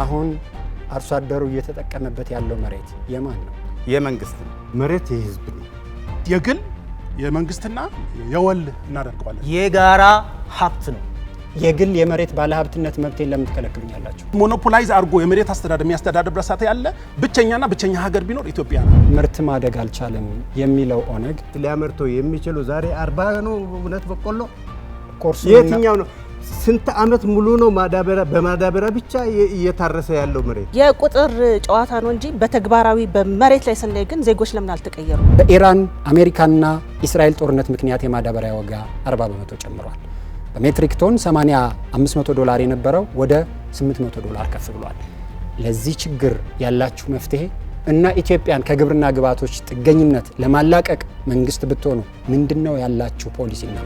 አሁን አርሶ አደሩ እየተጠቀመበት ያለው መሬት የማን ነው? የመንግስት ነው። መሬት የህዝብ ነው። የግል የመንግስትና የወል እናደርገዋለን። የጋራ ሀብት ነው። የግል የመሬት ባለሀብትነት መብቴን ለምን ትከለክሉኛላችሁ? ሞኖፖላይዝ አድርጎ የመሬት አስተዳደር የሚያስተዳድር ብረሳተ ያለ ብቸኛና ብቸኛ ሀገር ቢኖር ኢትዮጵያ ነው። ምርት ማደግ አልቻለም የሚለው ኦነግ ሊያመርተው የሚችሉ ዛሬ 40 ነው እውነት በቆሎ ኮርሱ የትኛው ነው? ስንት አመት ሙሉ ነው ማዳበሪያ በማዳበሪያ ብቻ እየታረሰ ያለው መሬት? የቁጥር ጨዋታ ነው እንጂ በተግባራዊ በመሬት ላይ ስናይ ግን ዜጎች ለምን አልተቀየሩ? በኢራን አሜሪካና እስራኤል ጦርነት ምክንያት የማዳበሪያ ዋጋ 40 በመቶ ጨምሯል። በሜትሪክ ቶን $8500 የነበረው ወደ $800 ከፍ ብሏል። ለዚህ ችግር ያላችሁ መፍትሄ እና ኢትዮጵያን ከግብርና ግብዓቶች ጥገኝነት ለማላቀቅ መንግስት ብትሆኑ ምንድነው ያላችሁ ፖሊሲና?